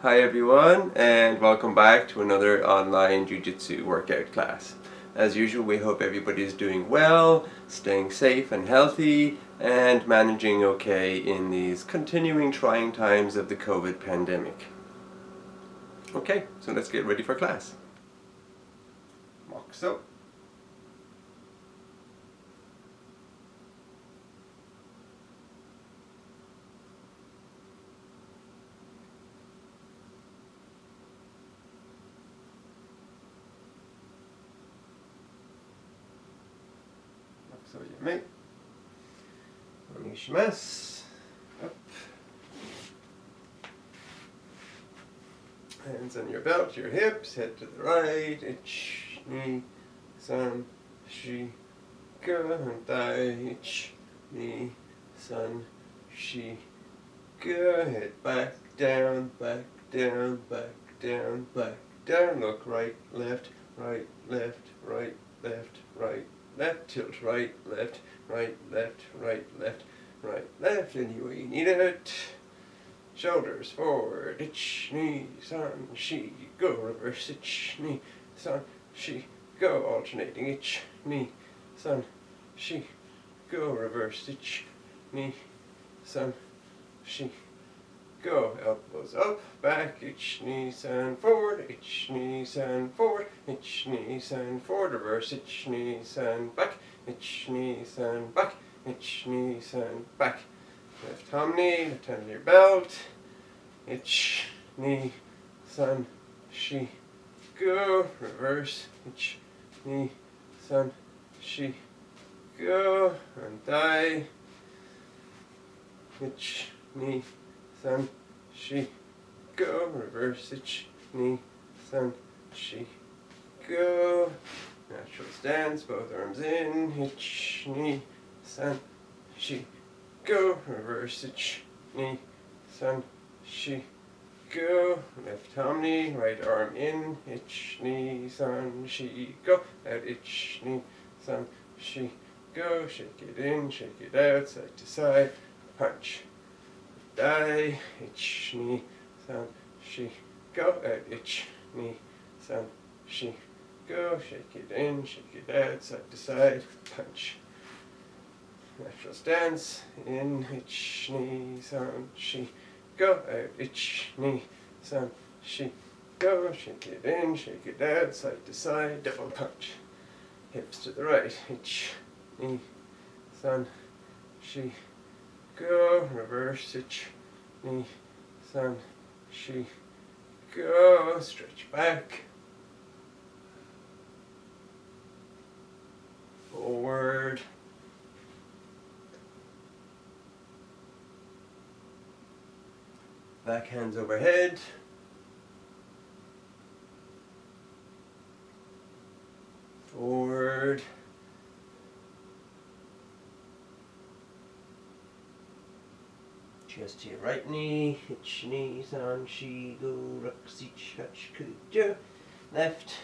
Hi everyone, and welcome back to another online Jujitsu workout class. As usual, we hope everybody is doing well, staying safe and healthy, and managing okay in these continuing trying times of the COVID pandemic. Okay, so let's get ready for class. Box up. So you make Onishimasu. Up. Hands on your belt, your hips, head to the right. Ich, ni, san, shi, go, and thigh. Ich, ni, san, shi, go. Head back, down, back, down, back, down, back, down. Look right, left, right, left, right, left, right, left. Tilt right, left, right, left, right, left, right, left. Any way you need it. Shoulders forward, ich, ni, san, shi, go, reverse, ich, ni, san, shi, go, alternating, ich, ni, san, shi, go, reverse, ich, ni, san, shi, go, elbows up, back, ich, ni, san, forward, ich, ni, san, forward, ich, ni, san, forward, reverse, ich, ni, san, back, ich, ni, san, back, ich, ni, san, back. Left thumb knee, left hand on your belt. Ich, ni, san, shi, go. Reverse. Ich, ni, san, shi, go. And thigh. Ich, ni, san, shi, go. Reverse. Ich, ni, san, shi, go. Natural stance, both arms in. Ich, ni, san, shi, go. Reverse. Ich, ni, san, shi, go. Left thumb knee, right arm in. Ich, ni, san, shi, go. Out. Ich, ni, san, shi, go. Shake it in, shake it out, side to side. Punch. Die. Ich, ni, san, shi, go. Out. Ich, ni, san, shi, go. Shake it in, shake it out, side to side. Punch. Natural stance. In. Ich, ni, san, shi, go. Out. Ich, ni, san, shi, go. Shake it in, shake it out, side to side. Double punch. Hips to the right. Ich, ni, san, shi, go. Reverse. Ich, ni, san, shi, go. Stretch back. Forward. Back hands overhead. Forward. Chest to your right knee. Ich, ni, san, shi, go, rux, ich, hach, kujo. Left.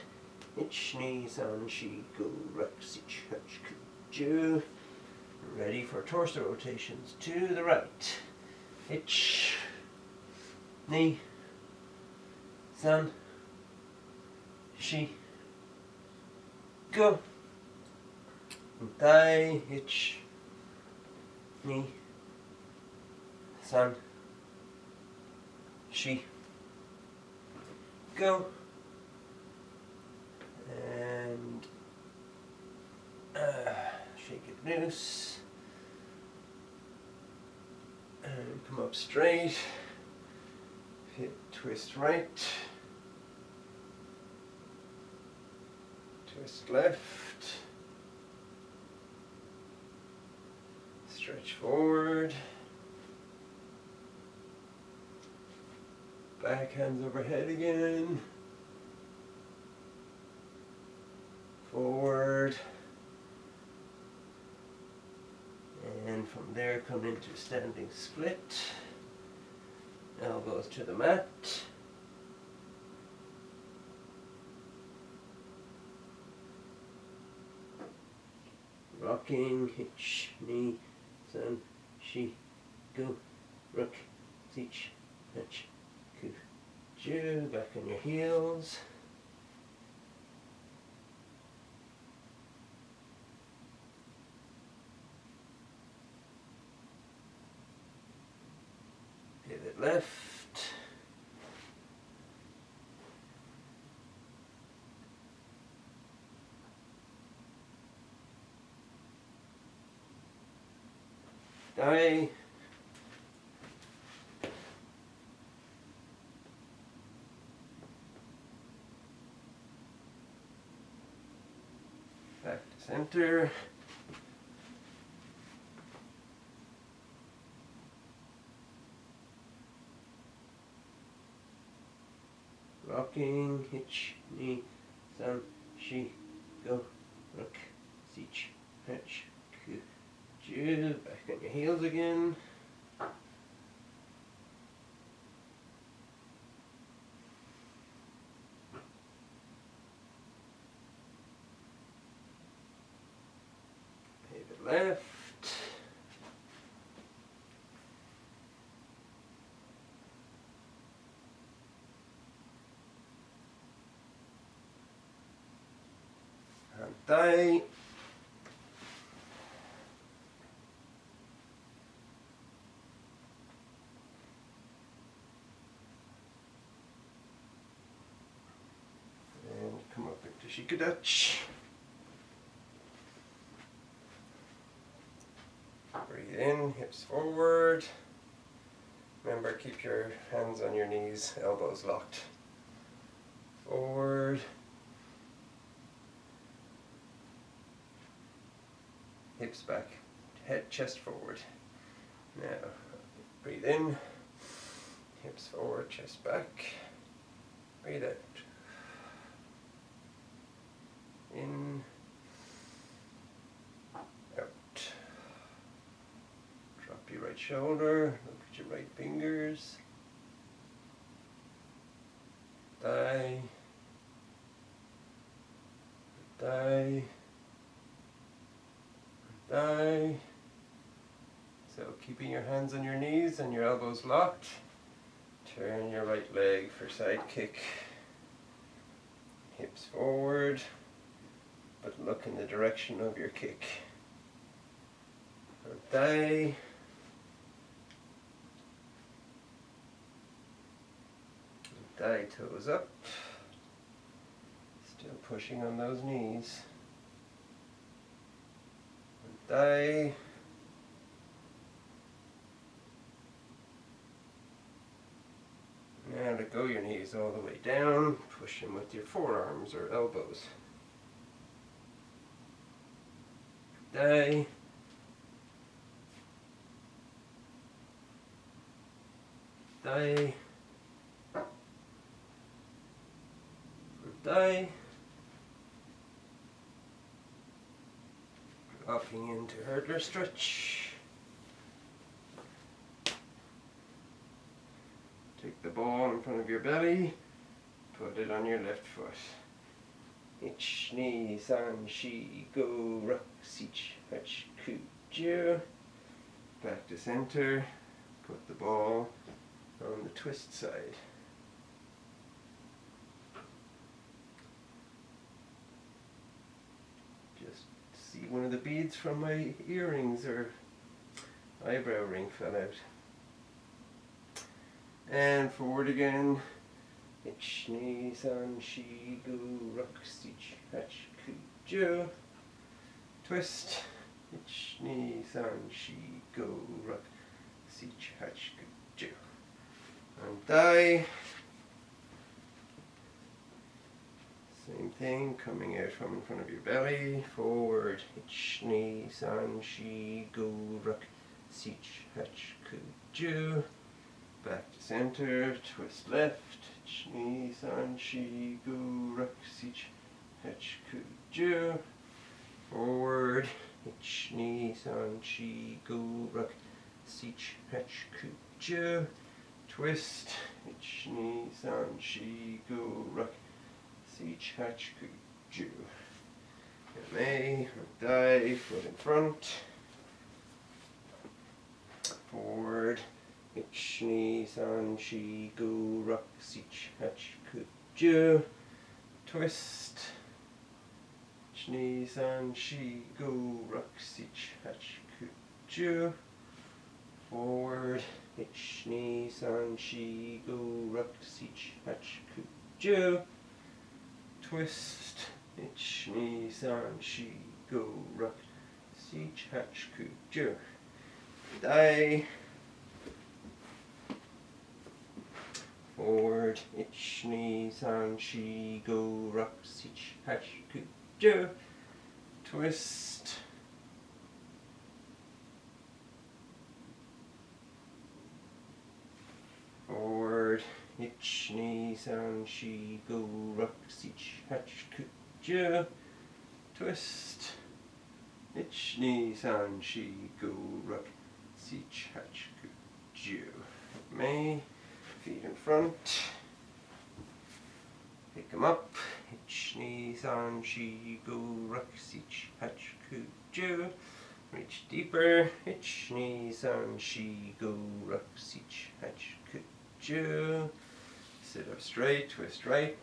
Ich, ni, san, shi, go, rux, ich, hach, kujo. Ready for torso rotations to the right. Ich, ni, san, shi, go. And thigh. Ich, ni, san, shi, go. And shake it loose. And come up straight. Hip twist right. Twist left. Stretch forward. Back hands overhead again. Forward. And from there come into standing split. Elbows to the mat. Rocking. Ich, ni, san, shi, go. Rook, sich, hach, ku, Ju, back on your heels. Pivot left. Die. Back to center. Rocking, hitch, knee, san, shi, go, rook, sich, hitch, ku, ju. Back on your heels again. Pivot left. Die. And come up into Shikadach. Breathe in, hips forward. Remember, keep your hands on your knees, elbows locked. Forward. Hips back, head, chest forward. Now, breathe in, hips forward, chest back. Breathe out. In, out. Drop your right shoulder, look at your right fingers. Die. Die. Die. So keeping your hands on your knees and your elbows locked. Turn your right leg for side kick. Hips forward, but look in the direction of your kick. And die. And die, toes up. Still pushing on those knees. Die. Now let go your knees all the way down. Push them with your forearms or elbows. Die. Die. Die. Dropping into hurdler stretch. Take the ball in front of your belly, put it on your left foot. Ich, ni, san, shi, go, rock, sich, hach, ku, ju. Back to center, put the ball on the twist side. Just see one of the beads from my earrings or eyebrow ring fell out. And forward again. Ich, ni, san, shi, go, rock, sich, hach, ku, ju. Twist. Ich, ni, san, shi, go, rock, sich, hach, ku, ju. And die. Same thing, coming out from in front of your belly. Forward. Ich, ni, san, shi, go, rock, sich, hach, ku, ju. Back to center, twist left, chi, san, shi, gu, ruk, sich, hach, ku, ju. Forward, chi, san, shi, gu, ruk, sich, hach, ku, ju. Twist, chi, san, shi, gu, ruk, sich, hach, ku, ju. Ma, die, foot in front. Forward. ich, ni, san, shi, go, rock, sich, hach, ku, ju. Twist. Ich, ni, san, shi, go, rock, sich, hach, ku, ju. Forward. Ich, ni, san, shi, go, rock, sich, hach, ku, ju. Twist. Ich, ni, san, shi, go, rock, sich, hach, ku, ju. Die. Forward. Ich, ni, san, shi, go, rock, sich, hach, ku, ju. Twist. Forward. Ich, ni, san, shi, go, rock, sich, hach, ku, ju. Twist. Ich, ni, san, shi, go, rock, sich, hach, ku, ju. May. Feet in front. Pick them up. Ich, ni, san, shi, go, rock, sich, hach, ku, ju. Reach deeper. Ich, ni, san, shi, go, rock, sich, hach, ku, ju. Sit up straight, twist right,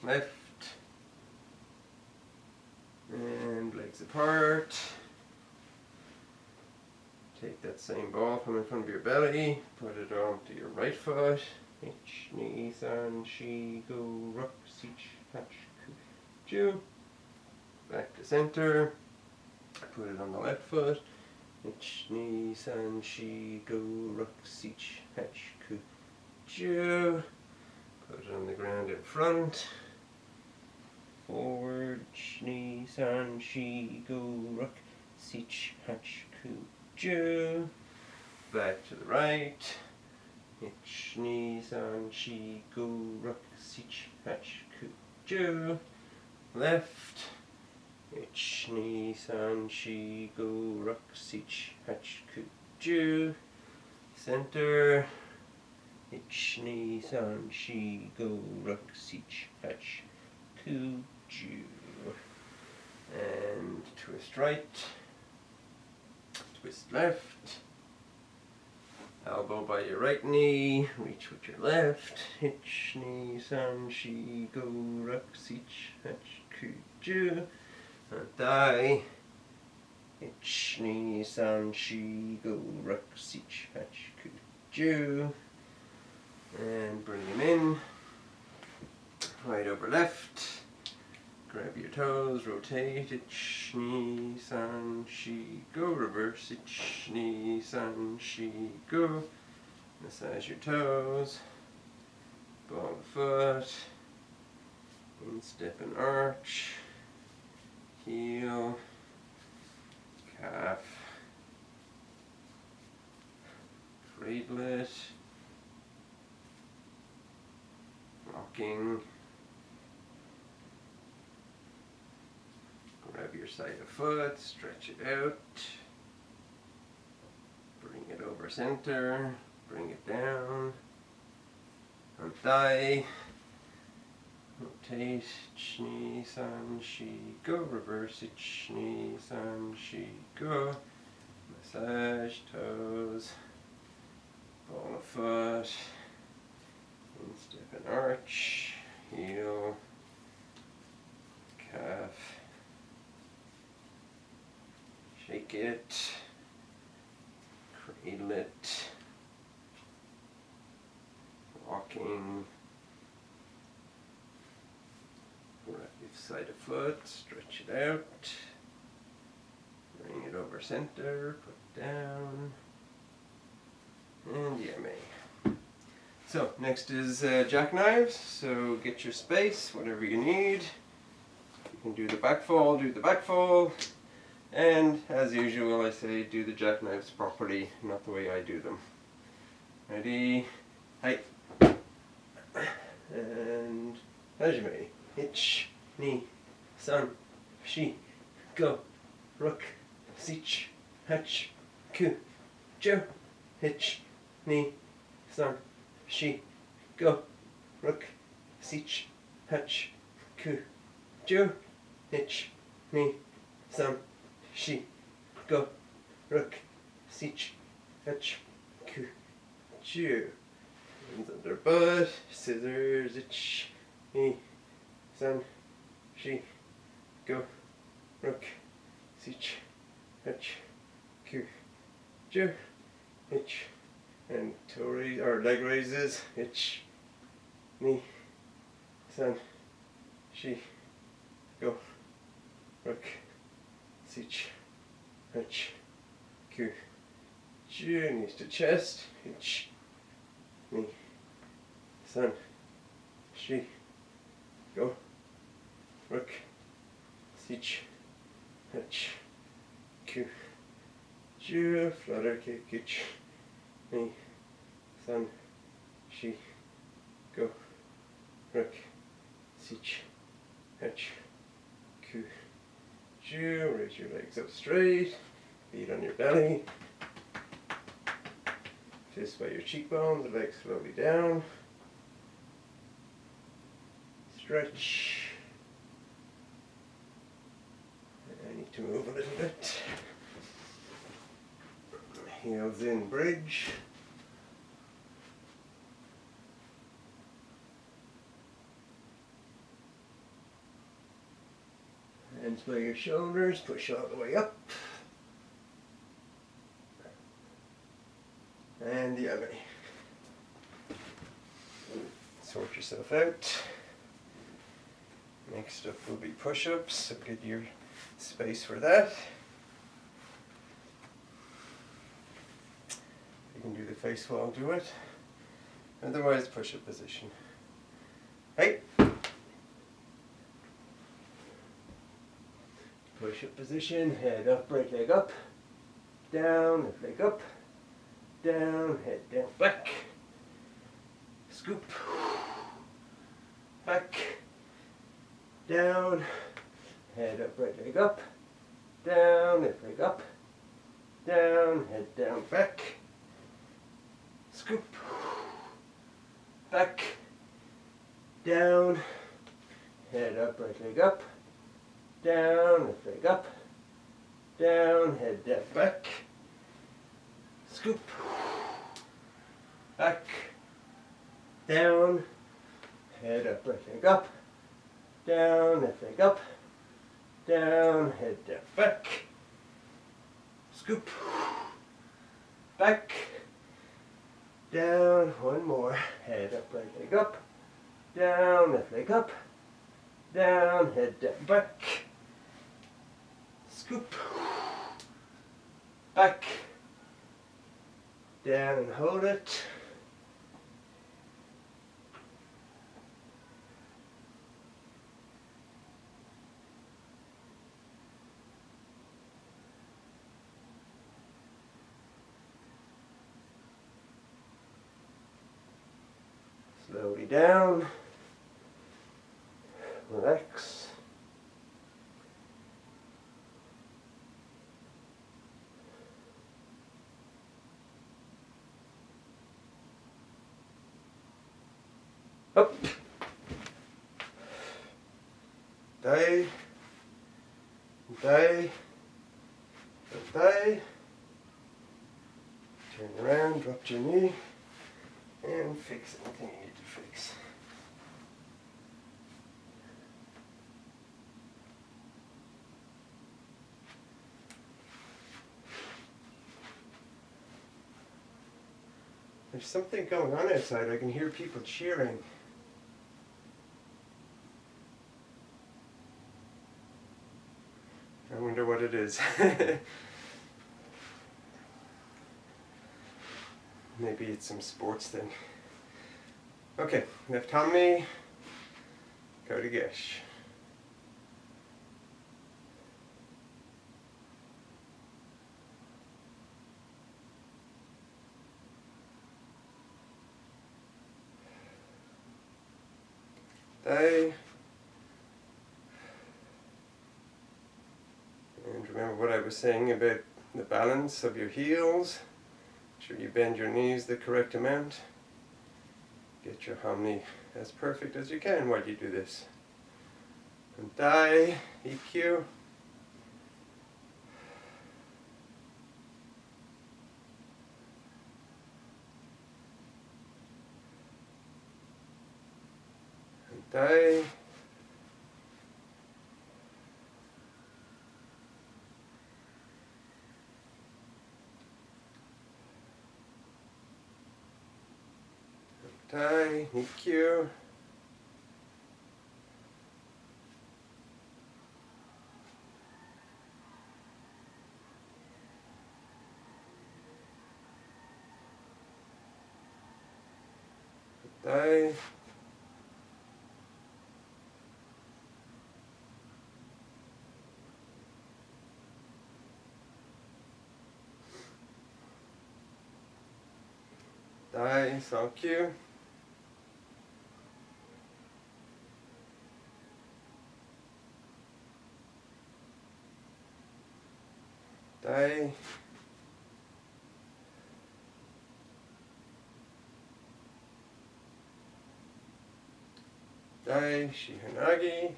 left, and legs apart. Take that same ball from in front of your belly, put it onto your right foot. Ich, ni, san, shi, go, rock, sich, hach, ku, ju. Back to center. Put it on the left foot. Ich, ni, san, shi, go, rock, sich, hach, ku, ju. Put it on the ground in front. Forward. Ich, ni, san, shi, go, rock, sich, hach, ku, ju. Back to the right. Ich, ni, san, shi, go, rock, sich, hach, ku, ju. Left. Ich, ni, san, shi, go, rock, sich, hach, ku, ju. Center. Ich, ni, san, shi, go, rock, sich, hach, ku, ju. And twist right. Twist left. Elbow by your right knee. Reach with your left. Ich, ni, san, shi, go, rock, sich, hach, ku, ju. Thigh. Ich, ni, san, shi, go, rock, sich, hach, ku, ju. And bring him in. Right over left. Grab your toes, rotate. Ich, ni, san, shi, go, reverse. Ich, ni, san, shi, go. Massage your toes. Ball the foot. Instep and arch. Heel, calf, cradlet, rocking, grab your side of foot, stretch it out, bring it over center, bring it down, on thigh. Rotate, ich, ni, san, shi, go, reverse, ich, ni, san, shi, go. Massage toes, ball of foot, instep and arch, heel, calf, shake it, cradle it, walking. Grab your side of foot, stretch it out, bring it over center, put down, and yummy. So next is jackknives, so get your space, whatever you need. You can do the back fall, do the back fall, and as usual I say do the jackknives properly, not the way I do them. Ready? Hi. And hajime. Ich, ni, san, shi, go, rook, sich, hach, ku, ju. Ich, ni, san, shi, go, rook, sich, hach, ku, ju. Ich, ni, san, shi, go, rook, sich, hach, Chu. Hands under butt, scissors, ni, san, shi, go, rook, sich, hutch, ku, ju, hitch, and toe raise, or leg raises, hitch, ni, san, shi, go, rook, sich, hutch, ku, ju, knees to chest, hitch, ni, san, shi, go, rook, sich, hutch, ku, ju, flutter kick, hitch, ni, san, shi, go, rook, sich, hutch, ku, ju, raise your legs up straight, feet on your belly, fist by your cheekbones, the legs slowly down, stretch. I need to move a little bit. Heels in, bridge. Hands by your shoulders, push all the way up. And the other way. Sort yourself out. Next up will be push-ups, so get your space for that. You can do the face while do it. Otherwise, push-up position. Hey! Push-up position, head up, right leg up, down, left leg up, down, head down, back, scoop, back, down, head up, right leg up, down, left leg up, down, head down, back, scoop, back, down, head up, right leg up, down, left leg up, down, head down, back, scoop, back, down, head up, right leg up, down, left leg up, down, head down, back, scoop, back, down, one more, head up, right leg up, down, left leg up, down, head down, back, scoop, back, down and hold it. Slowly down, relax. Up, die, die, die, turn around, drop your knee, and fix anything you need to fix. There's something going on outside. I can hear people cheering. I wonder what it is. Maybe it's some sports thing. Okay, left hammy, go to Gesh. Die. And remember what I was saying about the balance of your heels. Make sure you bend your knees the correct amount. Get your hammy as perfect as you can while you do this. And die, EQ. Die. Die. Nikyu. Die. Die, thank you. Die. Die, Shihanagi.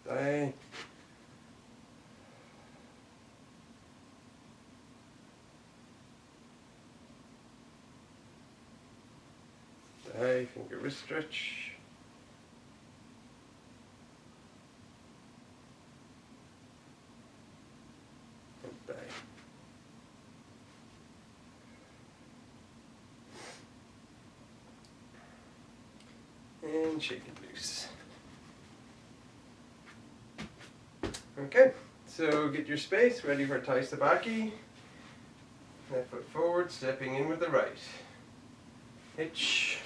Die. Die, finger wrist stretch. And die. And shake it loose. Okay, so get your space ready for Tai Sabaki. Left foot forward, stepping in with the right. Hitch.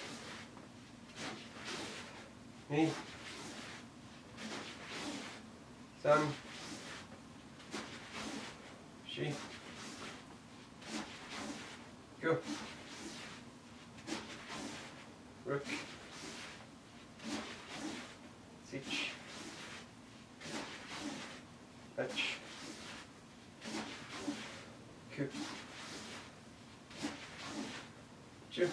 Knee. Sun. Shi. Go. Rook. Sich. Fetch. Coup. Ju.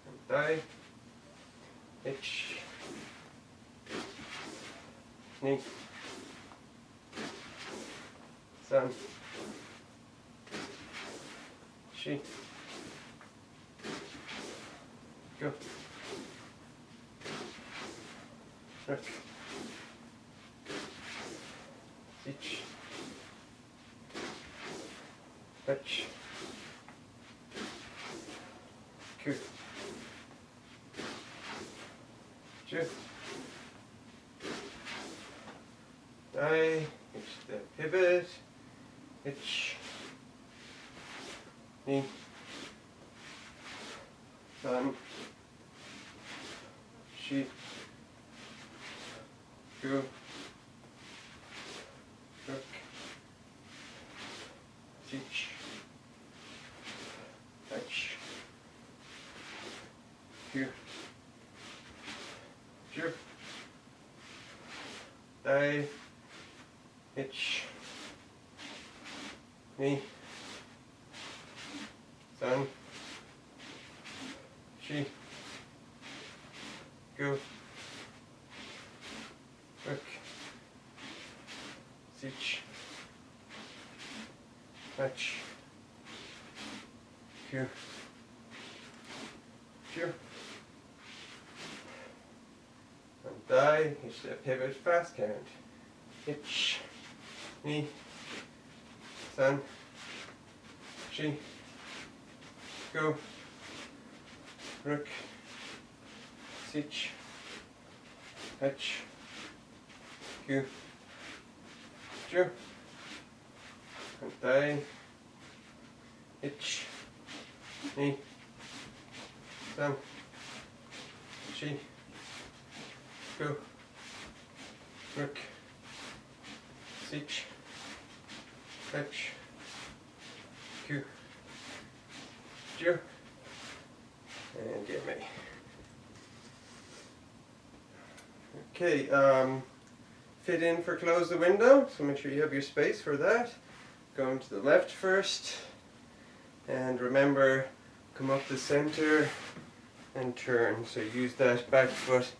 And die. Hitch. Knee. Sun. Shi. Go. Rook. Sich. Fetch. Coup. Ju. Die. Hitch the pivot. Hitch. Knee. Sun. Shi. Go. Rook. Sich. Fetch. Here. Ju. Die. Hitch. Knee. Sun. Shi. Go. Rook. Sich. Fetch. Here. Here. And die. Hitch the pivot fast count. Hitch. Knee. Sun. Shi. Go. Rook. Sich. Fetch. Q. Ju. And die. Hitch. Knee. Sun. Shi. Go. Rook. Sich. Fetch. Q. Ju. And get me. Okay, fit in for close the window, so make sure you have your space for that. Going to the left first, and remember, come up the center and turn. So use that back foot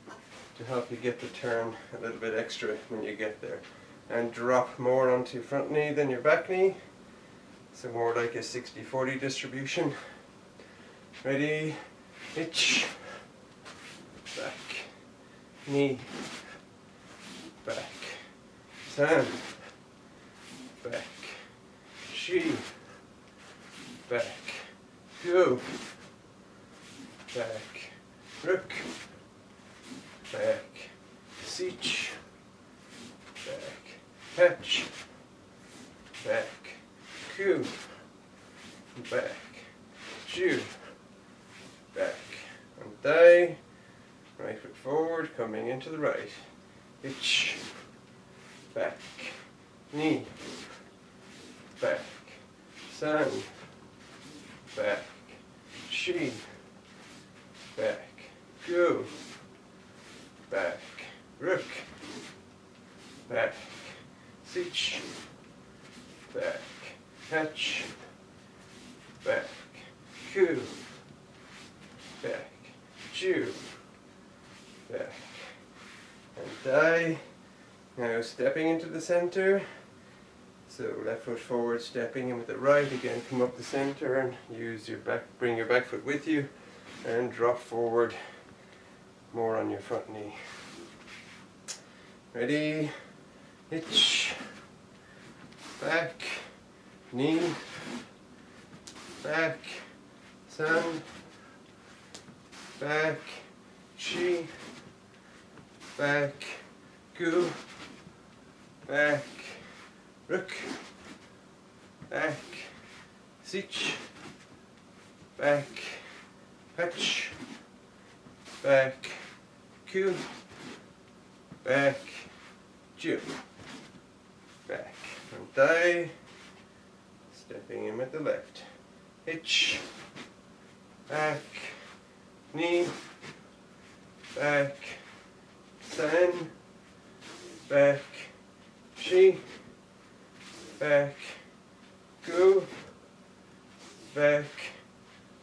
to help you get the turn a little bit extra when you get there. and drop more onto your front knee than your back knee. So more like a 60-40 distribution. Ready? Itch. Back. Knee. Back. San. Back. Shi. Back. Go. Back. Rook. Back. Sich. Back. Hatch. Back. Ku. Back. Ju. Back. Untie. Right foot forward, coming into the right. Itch. Back. Knee. Back. San. Back. Shi. Back. Go. Back. Rook. Back. Sich. Back. Hatch. Back. Ku. Back. Ju. Back. And die. Now stepping into the center. So left foot forward, stepping in with the right. Again, come up the center and use your back, bring your back foot with you and drop forward more on your front knee. Ready? Hitch. Back. Knee. Back. San. Back. Chi. Back. Gu. Back. Rook. Back. Sich. Back. Hatch. Back. Ku. Back. Ju. Back. And die. Stepping in with the left. Hitch. Back. Knee. Back. San. Back. Shi. Back. Go. Back.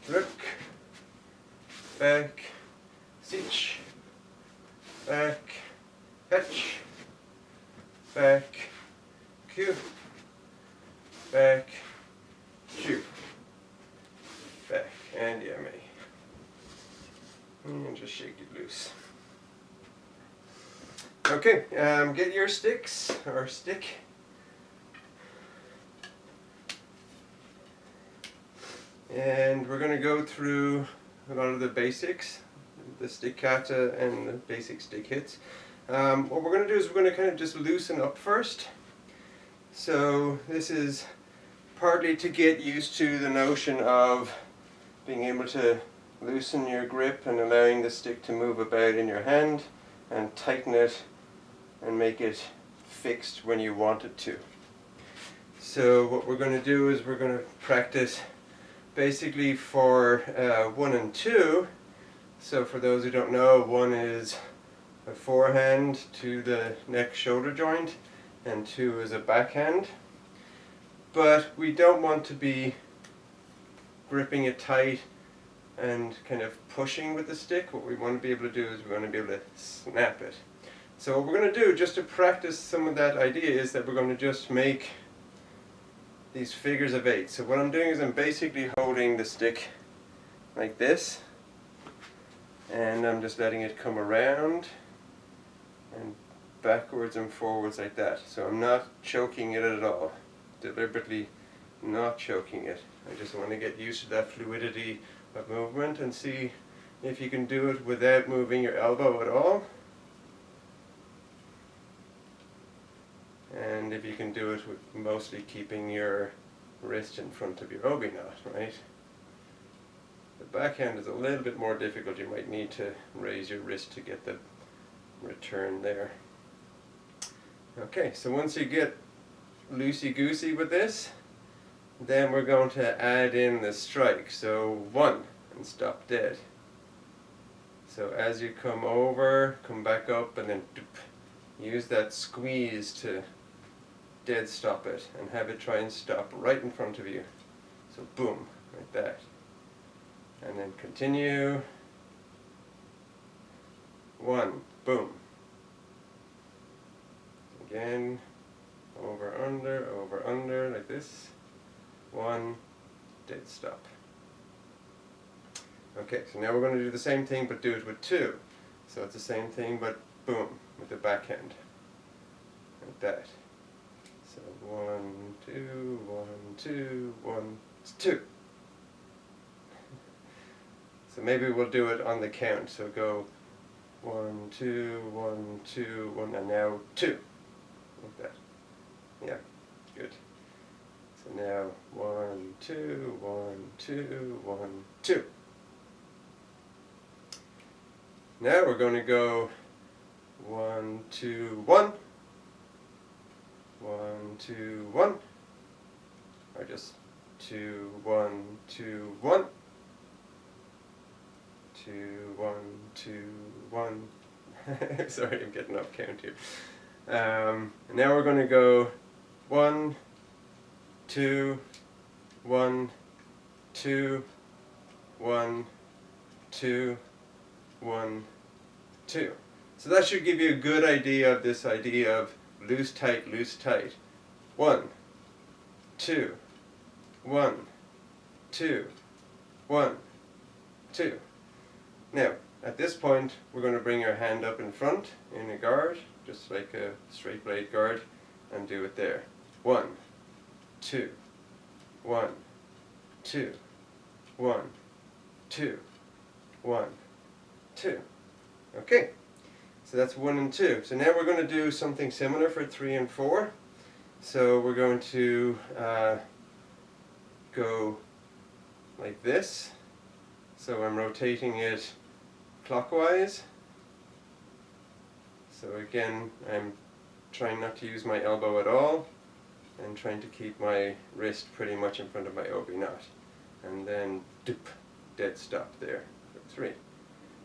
Rook. Back. Sich. Back. Hatch. Back. Ku. Back. Ju. Back. And yummy. And just shake it loose. Okay, get your sticks or stick. And we're going to go through a lot of the basics, the Stick Kata and the basic stick hits. What we're going to do is we're going to kind of just loosen up first. So this is partly to get used to the notion of being able to loosen your grip and allowing the stick to move about in your hand and tighten it and make it fixed when you want it to. So what we're going to do is we're going to practice basically for 1 and 2. So for those who don't know, 1 is a forehand to the neck shoulder joint and 2 is a backhand. But we don't want to be gripping it tight and kind of pushing with the stick. What we want to be able to do is we want to be able to snap it. So what we're going to do, just to practice some of that idea, is that we're going to just make these figures of 8. So what I'm doing is I'm basically holding the stick like this, and I'm just letting it come around and backwards and forwards like that. So I'm not choking it at all, deliberately not choking it. I just want to get used to that fluidity of movement and see if you can do it without moving your elbow at all, and if you can do it with mostly keeping your wrist in front of your obi knot, right? The backhand is a little bit more difficult. You might need to raise your wrist to get the return there. Okay, so once you get loosey-goosey with this, then we're going to add in the strike. So 1 and stop dead. So as you come over, come back up, and then use that squeeze to dead stop it and have it try and stop right in front of you. So boom, like that. And then continue. 1, boom. Again, over, under, like this. 1, dead stop. Okay, so now we're going to do the same thing but do it with 2. So it's the same thing but boom, with the backhand. Like that. So 1, 2, 1, 2, 1, 2. So maybe we'll do it on the count. So go 1, 2, 1, 2, 1, and now 2. Like that. Yeah, good. So now 1, 2, 1, 2, 1, 2. Now we're going to go 1, 2, 1. 1, 2, 1. Or just 2, 1, 2, 1. 2, 1, 2, 1. Sorry, I'm getting off count here. And now we're going to go 1, 2, 1, 2, 1, 2, 1, 2. So that should give you a good idea of this idea of loose, tight, loose, tight. 1, 2, 1, 2, 1, 2. Now, at this point, we're going to bring our hand up in front in a guard, just like a straight blade guard, and do it there. 1, 2, 1, 2, 1, 2, 1, 2. Okay, so that's 1 and 2. So now we're going to do something similar for 3 and 4. So we're going to go like this. So I'm rotating it clockwise. So again, I'm trying not to use my elbow at all and trying to keep my wrist pretty much in front of my obi knot. And then dip, dead stop there for 3.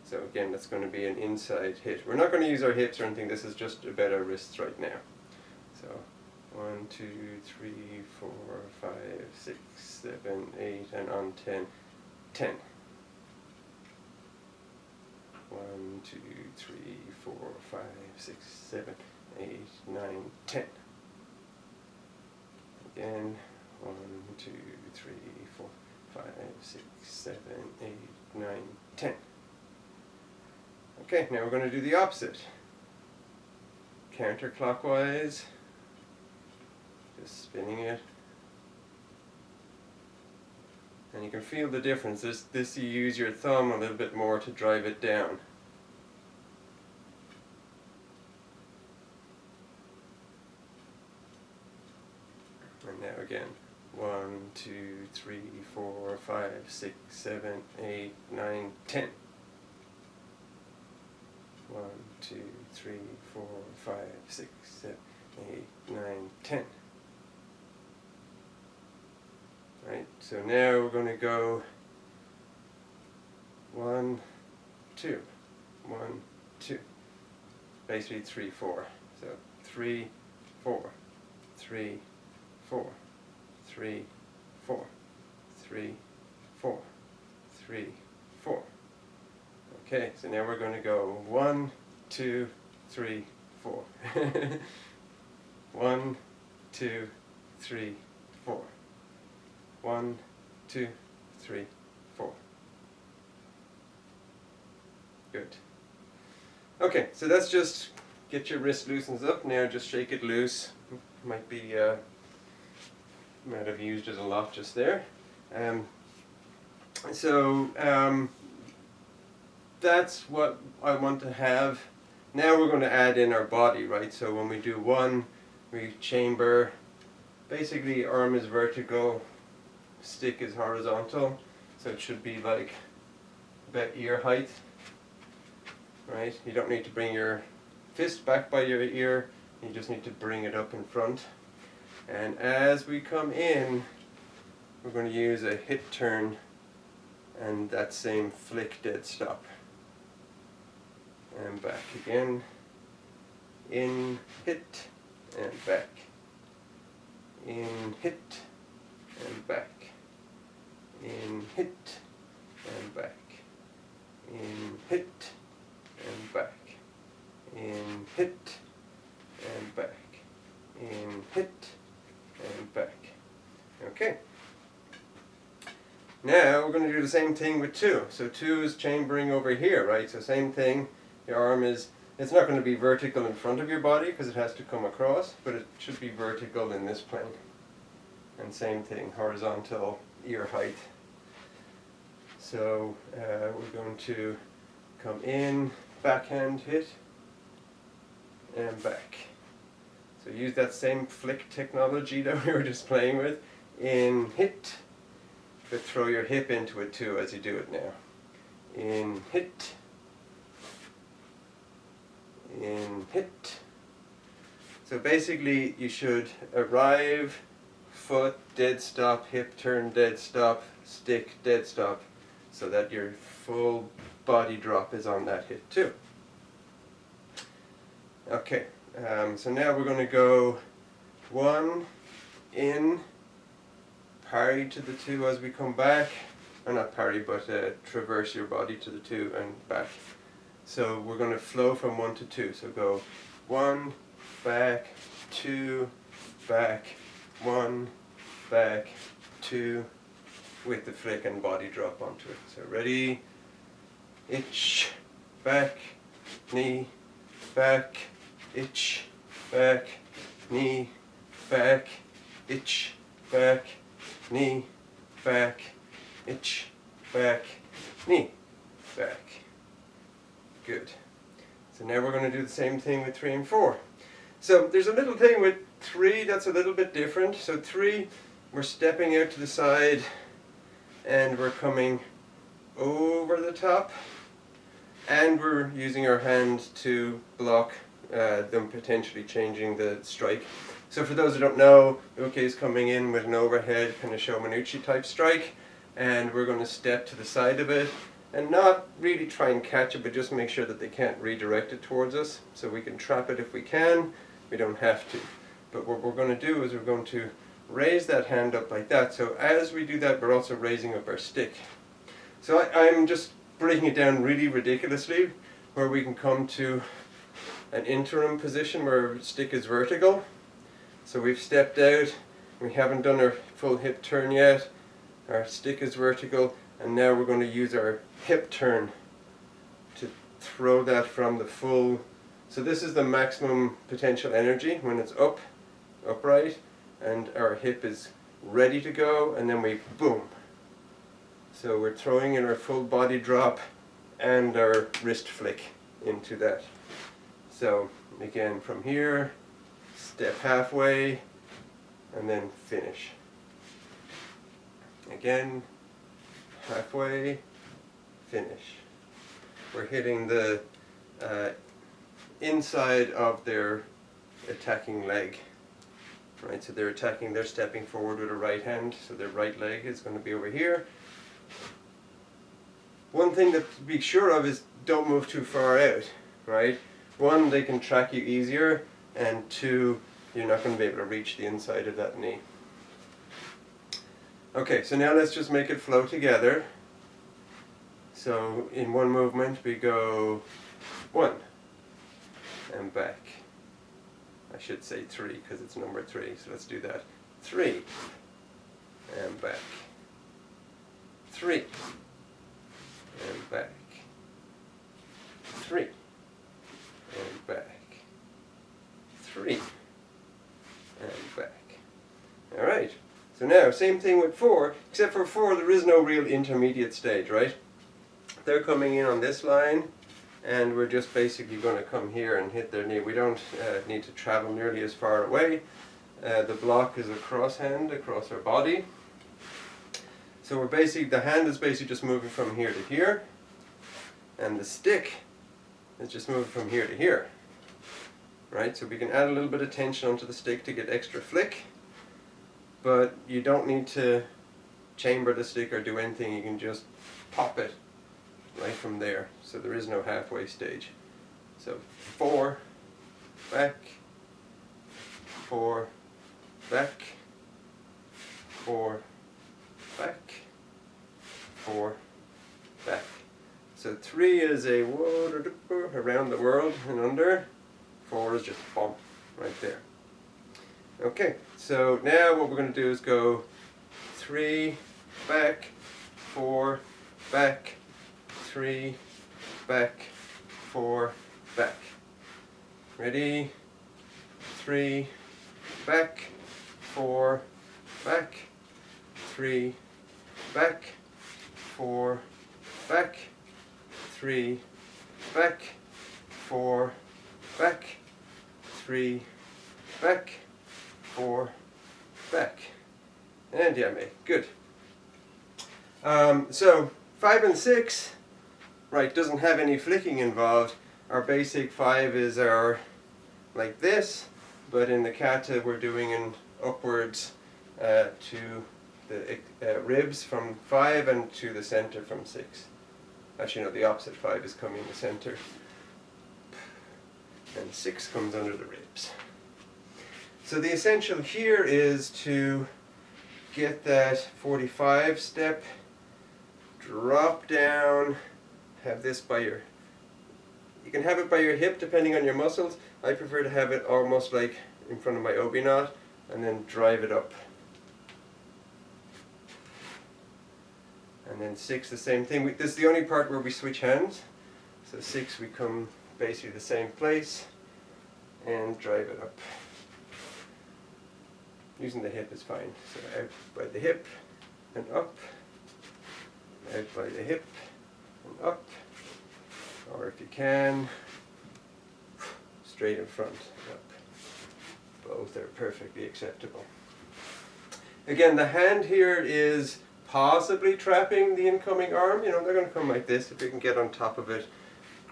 So again, that's going to be an inside hit. We're not going to use our hips or anything, this is just about our wrists right now. So 1, 2, 3, 4, 5, 6, 7, 8, and on 10, 10. 1, 2, 3, 4, 5, 6, 7, 8, 9, 10. Again, 1, 2, 3, 4, 5, 6, 7, 8, 9, 10. Okay, now we're going to do the opposite. Counterclockwise, just spinning it. And you can feel the difference. This you use your thumb a little bit more to drive it down. And now again. 1, 2, 3, 4, 5, 6, 7, 8, 9, 10. 1, 2, 3, 4, 5, 6, 7, 8, 9, 10. Right, so now we're going to go 1, 2, 1, 2. Basically 3, 4. So 3, 4, 3, 4, 3, 4, 3, 4, 3, 4. Okay, so now we're going to go 1, 2, 3, 4. 1, 2, 3, 4. 1, 2, 3, 4. Good. Okay, so that's just get your wrist loosens up. Now just shake it loose. Might be might have used it a lot just there. That's what I want to have. Now we're going to add in our body, right? So when we do 1, we chamber. Basically, arm is vertical, stick is horizontal. So it should be like about ear height, right? You don't need to bring your fist back by your ear. You just need to bring it up in front. And as we come in, we're going to use a hip turn and that same flick dead stop. And back again. In, hit, and back. In, hit, and back. In, hit, and back. In, hit, and back. In, hit, and back. In, hit, Okay. Now we're going to do the same thing with 2. So 2 is chambering over here, right? So same thing. Your arm is, it's not going to be vertical in front of your body because it has to come across, but it should be vertical in this plane. And same thing, horizontal ear height. So we're going to come in, backhand hit, and back. So use that same flick technology that we were just playing with. In hit, but throw your hip into it too as you do it now. In hit, in hit. So basically you should arrive, foot, dead stop, hip turn, dead stop, stick, dead stop, so that your full body drop is on that hit too. Okay, so now we're going to go 1, in, parry to the 2 as we come back, or not parry, but traverse your body to the 2 and back. So we're going to flow from 1 to 2. So go 1, back, 2, back, 1, back, 2, with the flick and body drop onto it. So ready, itch, back, knee, back, itch, back, knee, back, itch, back, knee, back, itch, back, knee, back. Good. So now we're going to do the same thing with 3 and 4. So there's a little thing with 3 that's a little bit different. So 3, we're stepping out to the side and we're coming over the top, and we're using our hand to block them potentially changing the strike. So for those who don't know, Uke is coming in with an overhead kind of Shomanuchi type strike, and we're going to step to the side of it and not really try and catch it, but just make sure that they can't redirect it towards us. So we can trap it if we can, we don't have to. But what we're going to do is we're going to raise that hand up like that. So as we do that, we're also raising up our stick. So I'm just breaking it down really ridiculously, where we can come to an interim position where our stick is vertical. So we've stepped out, we haven't done our full hip turn yet, our stick is vertical, and now we're going to use our hip turn to throw that from the full. So this is the maximum potential energy when it's up, upright, and our hip is ready to go, and then we boom. So we're throwing in our full body drop and our wrist flick into that. So again, from here, step halfway, and then finish. Again, halfway, finish. We're hitting the inside of their attacking leg. Right, so they're attacking, they're stepping forward with a right hand, so their right leg is going to be over here. One thing to be sure of is don't move too far out, right? 1, they can track you easier, and 2, you're not going to be able to reach the inside of that knee. Okay, so now let's just make it flow together. So in one movement we go 1 and back. I should say 3 because it's number 3, so let's do that. 3 and back. 3 and back. 3 and back. 3 and back. Alright, so now same thing with 4, except for 4 there is no real intermediate stage, right? They're coming in on this line, and we're just basically going to come here and hit their knee. We don't need to travel nearly as far away. The block is a cross hand across our body. So we're basically, the hand is basically just moving from here to here, and the stick is just moving from here to here. Right, so we can add a little bit of tension onto the stick to get extra flick, but you don't need to chamber the stick or do anything. You can just pop it right from there, so there is no halfway stage. So 4, back, 4, back, 4, back, 4, back. So 3 is a around the world and under. 4 is just bump right there. Okay, so now what we're going to do is go 3, back, 4, back, 3, back, 4, back. Ready? 3, back, 4, back, 3, back, 4, back, 3, back, 4, back, 3, back, 4, back. And yummy. Good. So 5 and 6, right, doesn't have any flicking involved. Our basic 5 is our like this, but in the kata we're doing an upwards to the ribs from 5 and to the center from 6. Actually no, the opposite 5 is coming in the center. And 6 comes under the ribs. So the essential here is to get that 45 step, drop down, have this by your, you can have it by your hip depending on your muscles. I prefer to have it almost like in front of my obi knot and then drive it up. And then 6 the same thing. This is the only part where we switch hands. So 6 we come basically the same place and drive it up. Using the hip is fine. So out by the hip and up, out by the hip and up, or if you can, straight in front and up. Both are perfectly acceptable. Again, the hand here is possibly trapping the incoming arm. You know, they're going to come like this. If you can get on top of it,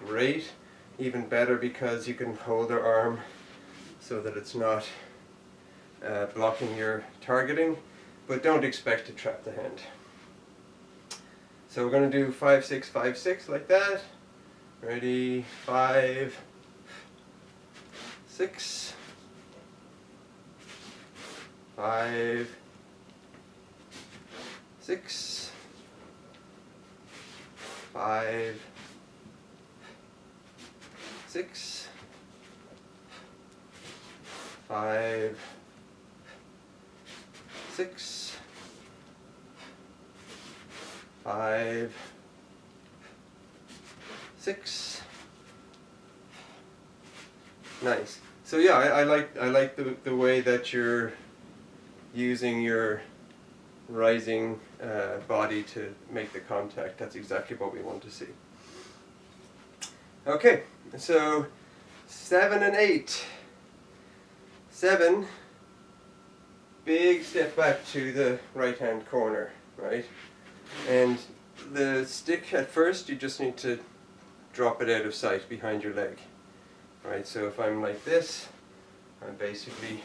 great. Even better because you can hold their arm so that it's not blocking your targeting, but don't expect to trap the hand. So we're going to do 5, 6, 5, 6 like that. Ready? 5, 6, 5, 6, 5, 6, 5, 6, 5, 6. Nice. So yeah, I like the way that you're using your rising body to make the contact. That's exactly what we want to see. Okay, so 7 and 8. 7, big step back to the right hand corner, right? And the stick at first, you just need to drop it out of sight behind your leg, right? So if I'm like this, I'm basically,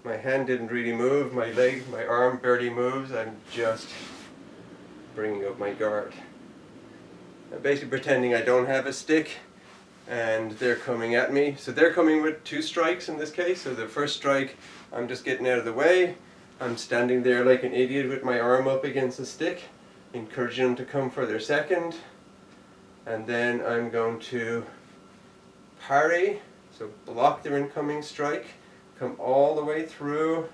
my hand didn't really move, my leg, my arm barely moves, I'm just bringing up my guard. I'm basically pretending I don't have a stick and they're coming at me. So they're coming with 2 strikes in this case. So the first strike, I'm just getting out of the way. I'm standing there like an idiot with my arm up against the stick, encouraging them to come for their second. And then I'm going to parry, so block their incoming strike, come all the way through,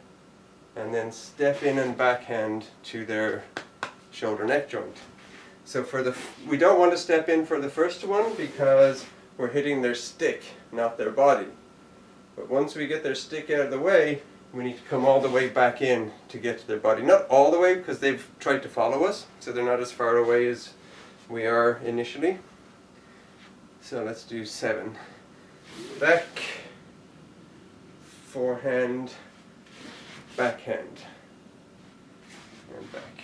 and then step in and backhand to their shoulder neck joint. So for the, we don't want to step in for the first one because we're hitting their stick, not their body. But once we get their stick out of the way, we need to come all the way back in to get to their body. Not all the way because they've tried to follow us, so they're not as far away as we are initially. So let's do 7. Back, forehand, backhand, and back.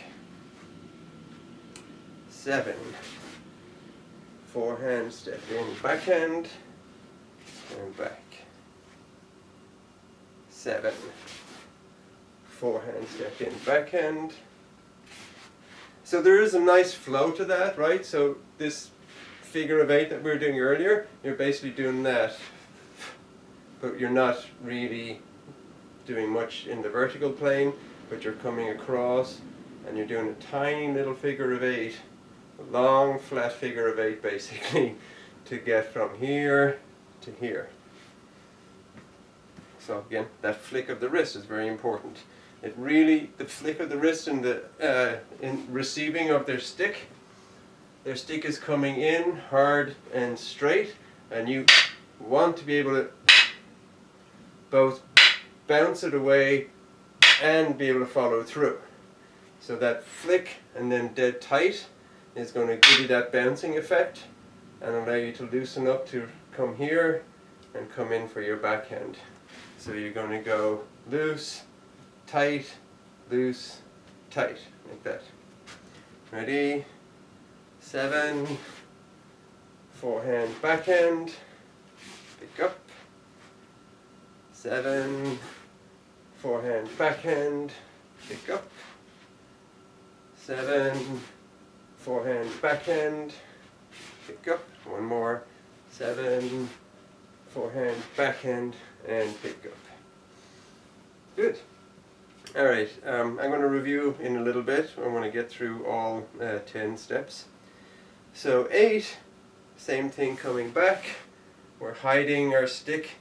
7. Forehand, step in, backhand, and back. 7. Forehand, step in, backhand. So there is a nice flow to that, right? So this figure of 8 that we were doing earlier, you're basically doing that, but you're not really doing much in the vertical plane, but you're coming across and you're doing a tiny little figure of 8, a long flat figure of 8 basically, to get from here to here. So again, that flick of the wrist is very important. It really, the flick of the wrist and the in receiving of their stick is coming in hard and straight, and you want to be able to both bounce it away and be able to follow through. So that flick and then dead tight is going to give you that bouncing effect and allow you to loosen up to come here and come in for your backhand. So you're going to go loose, tight, loose, tight, like that. Ready? 7, forehand, backhand, pick up. 7, forehand, backhand, pick up. 7, forehand, backhand, pick up. One more. 7, forehand, backhand, and pick up. Good. Alright, I'm going to review in a little bit. I want to get through all 10 steps. So 8, same thing coming back. We're hiding our stick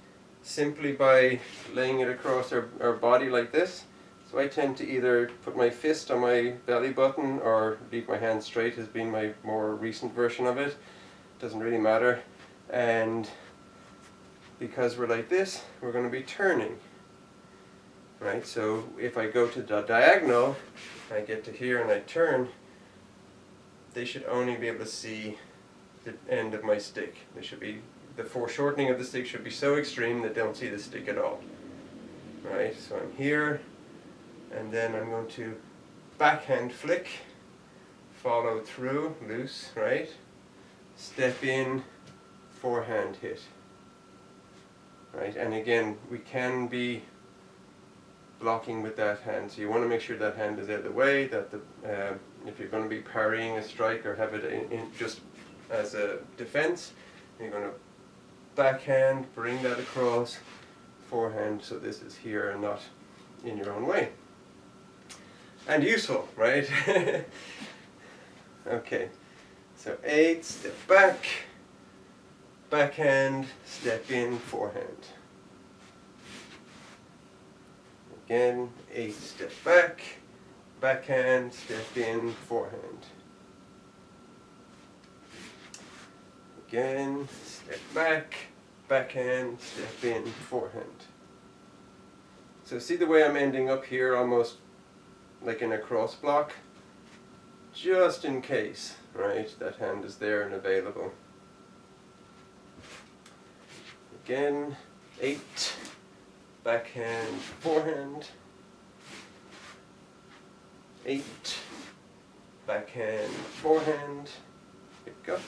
simply by laying it across our body like this. So I tend to either put my fist on my belly button or leave my hand straight as being my more recent version of it. Doesn't really matter. And because we're like this, we're going to be turning. Right, so if I go to the diagonal, I get to here and I turn, they should only be able to see the end of my stick. They should be, the foreshortening of the stick should be so extreme that they don't see the stick at all. Right, so I'm here, and then I'm going to backhand flick, follow through, loose, right, step in, forehand hit. Right, and again, we can be blocking with that hand, so you want to make sure that hand is out of the way, that the if you're going to be parrying a strike or have it in just as a defense, you're going to backhand, bring that across, forehand, so this is here and not in your own way. And useful, right? Okay, so 8, step back, backhand, step in, forehand. Again, 8, step back, backhand, step in, forehand. Again, step back, backhand, step in, forehand. So see the way I'm ending up here, almost like in a cross block? Just in case, right, that hand is there and available. Again, 8, backhand, forehand. 8, backhand, forehand, pick up.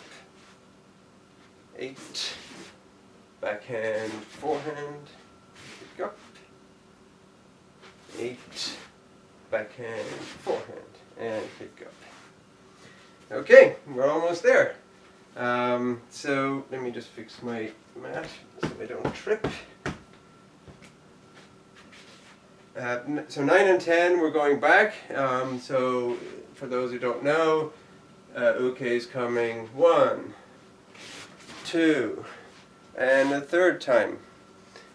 8, backhand, forehand, pick up. 8, backhand, forehand, and pick up. Okay, we're almost there. So let me just fix my mat so I don't trip. So 9 and 10, we're going back. So for those who don't know, uke is coming 1, 2, and a third time.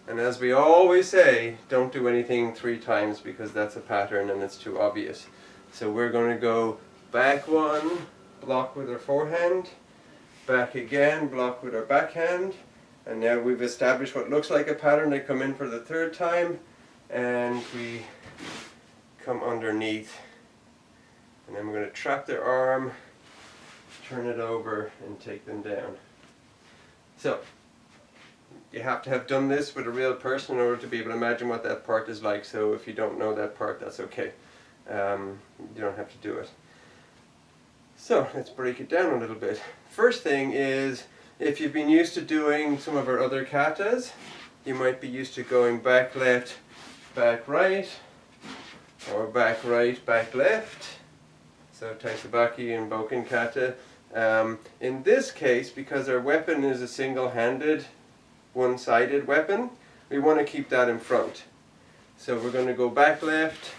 And as we always say, don't do anything 3 times because that's a pattern and it's too obvious. So we're going to go back 1, block with our forehand, back again, block with our backhand, and now we've established what looks like a pattern. They come in for the 3rd time, and we come underneath, and then we're going to trap their arm, turn it over, and take them down. So you have to have done this with a real person in order to be able to imagine what that part is like. So if you don't know that part, that's okay. You don't have to do it. So let's break it down a little bit. First thing is, if you've been used to doing some of our other katas, you might be used to going back left, back right, or back right, back left. So Taisabaki and Boken kata. In this case, because our weapon is a single-handed, one-sided weapon, we want to keep that in front. So we're going to go back left,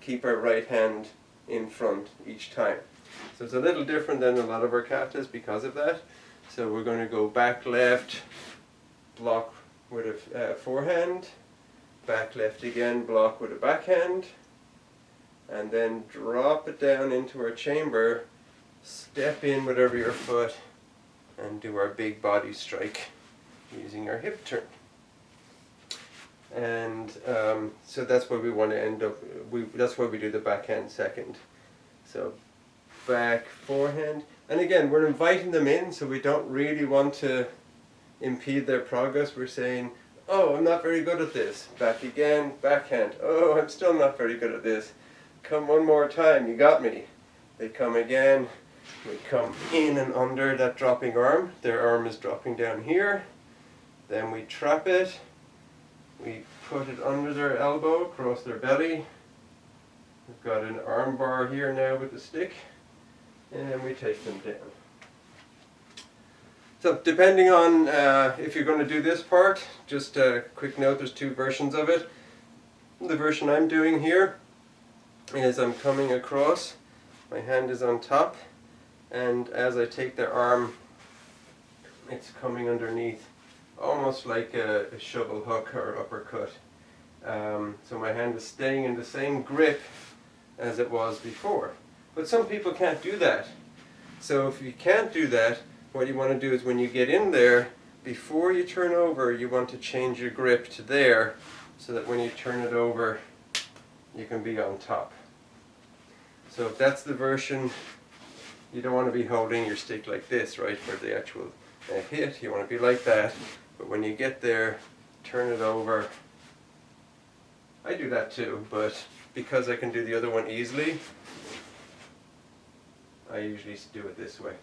keep our right hand in front each time. So it's a little different than a lot of our katas because of that. So we're going to go back left, block with a forehand, back left again, block with a backhand, and then drop it down into our chamber, step in with our rear foot, and do our big body strike using our hip turn. And so that's where we want to end up. That's where we do the backhand second. So back, forehand. And again, we're inviting them in, so we don't really want to impede their progress. We're saying, oh, I'm not very good at this. Back again, backhand. Oh, I'm still not very good at this. Come one more time, you got me. They come again. We come in and under that dropping arm. Their arm is dropping down here. Then we trap it. We put it under their elbow, across their belly. We've got an arm bar here now with the stick. And we take them down. So depending on if you're going to do this part, just a quick note, there's two versions of it. The version I'm doing here is I'm coming across, my hand is on top, and as I take their arm, it's coming underneath, almost like a shovel hook or uppercut. So my hand is staying in the same grip as it was before. But some people can't do that. So if you can't do that, what you want to do is when you get in there, before you turn over, you want to change your grip to there, so that when you turn it over, you can be on top. So if that's the version, you don't want to be holding your stick like this, right, for the actual hit. You want to be like that. But when you get there, turn it over. I do that too, but because I can do the other one easily, I usually do it this way.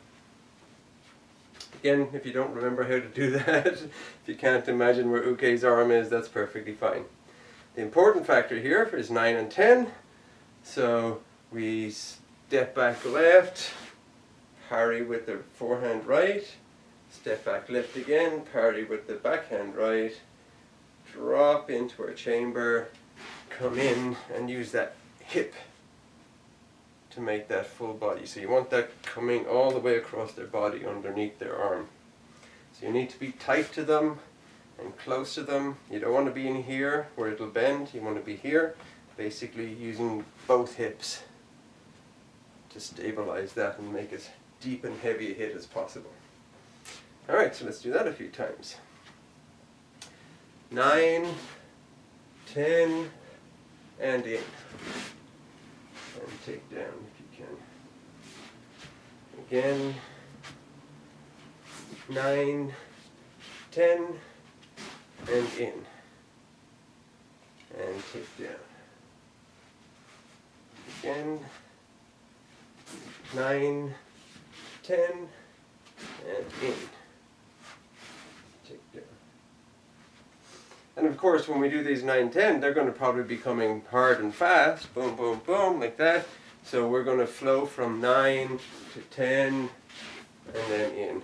Again, if you don't remember how to do that, if you can't imagine where Uke's arm is, that's perfectly fine. The important factor here is 9 and 10. So we step back left, parry with the forehand right, step back left again, parry with the backhand right, drop into our chamber, come in and use that hip to make that full body. So you want that coming all the way across their body underneath their arm. So you need to be tight to them and close to them. You don't want to be in here where it'll bend. You want to be here, basically using both hips to stabilize that and make as deep and heavy a hit as possible. Alright, so let's do that a few times. 9, 10, and in. And take down if you can. Again, 9, 10, and in. And take down. Again, 9, 10, and in. Take down. And of course, when we do these 9, 10, they're going to probably be coming hard and fast, boom, boom, boom, like that. So we're going to flow from 9 to 10, and then in.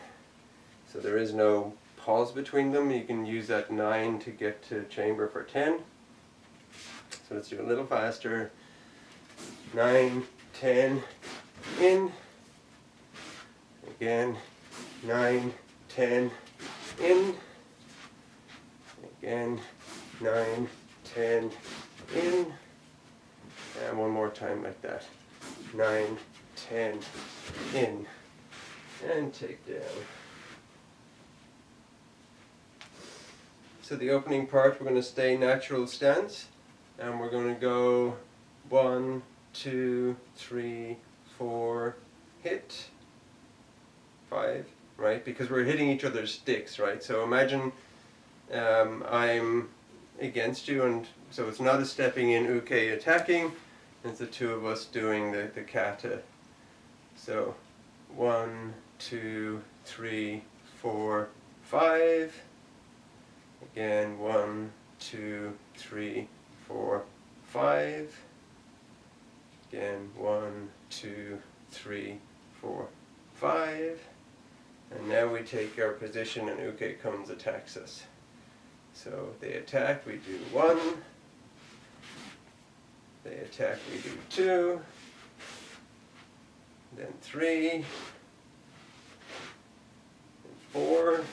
So there is no pause between them. You can use that 9 to get to chamber for 10. So let's do a little faster. 9, 10, in. Again, 9, 10, in. Again, 9, 10, in. And one more time like that. 9, 10, in. And take down. So the opening part, we're going to stay natural stance. And we're going to go 1, 2, 3, 4, hit. 5, right? Because we're hitting each other's sticks, right? So imagine I'm against you, and so it's not a stepping in uke attacking, it's the two of us doing the kata. So 1, 2, 3, 4, 5. Again, 1, 2, 3, 4, 5. Again, 1, 2, 3, 4, 5. And now we take our position and uke comes, attacks us. So they attack, we do 1. They attack, we do 2. Then 3. And 4.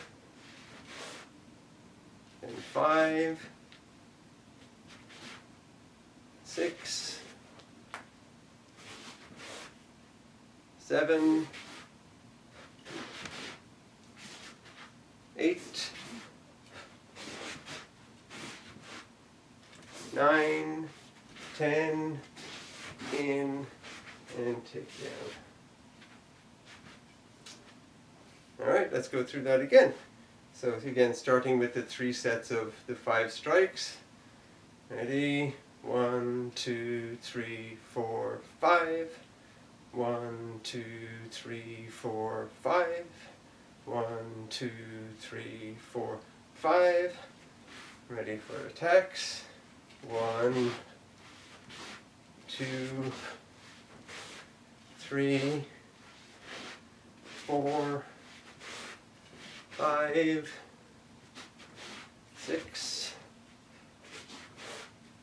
And 5. 6, 7, 8, 9, 10, in, and take down. Alright, let's go through that again. So again, starting with the 3 sets of the 5 strikes. Ready? 1, 2, 3, 4, 5. 1, 2, 3, 4, 5. 1, 2, 3, 4, 5. Ready for attacks. 1, 2, 3, 4, 5, 6,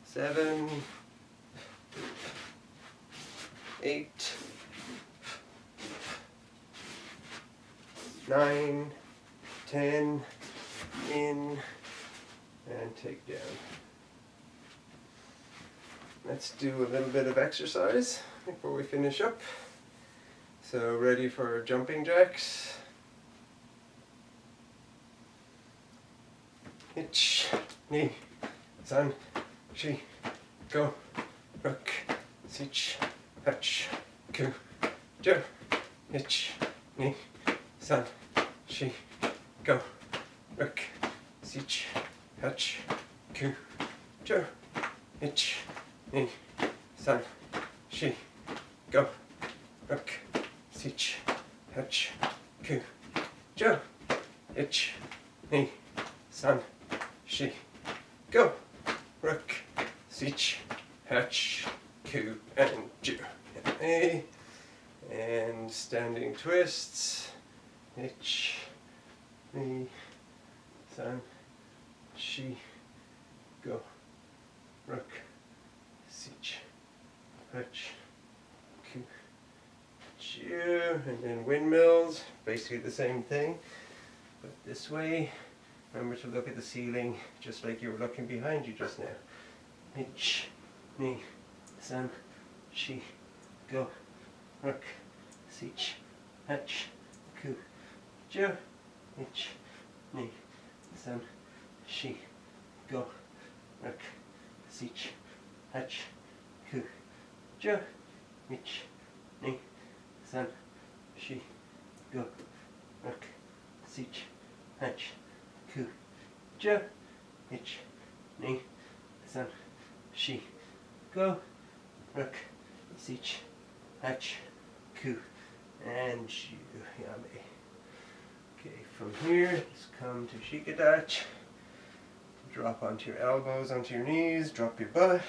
7, 8, 9, 10, in, and take down. Let's do a little bit of exercise before we finish up. So ready for jumping jacks. Ich, ni, san, shi, go, rook, sich, hach, ku, jo. Ich, ni, san, shi, go, rook, sich, hach, ku, jo. Ich, ni, san, shi, go, rook, sich, hach, ku, jo. Ich, ni, san, shi, go, rook, sich, hatch, ku, and ju. A, and standing twists. Ich, ni, san, shi, go, rook, sich, hatch, ku, ju. And then windmills, basically the same thing, but this way. Remember to look at the ceiling just like you were looking behind you just now. Ich, ni, san, shi, go, rook, sich, hatch, ku, jo. Ich, ni, san, shi, go, rook, sich, hatch, ku, jo. Ich, ni, san, shi, go, rook, sich, hatch, ku, jo. Ich, ni, san, shi, go, rook, sich, hatch, ku, and ju. Yummy. Okay, from here, let's come to shikadach. Drop onto your elbows, onto your knees, drop your butt.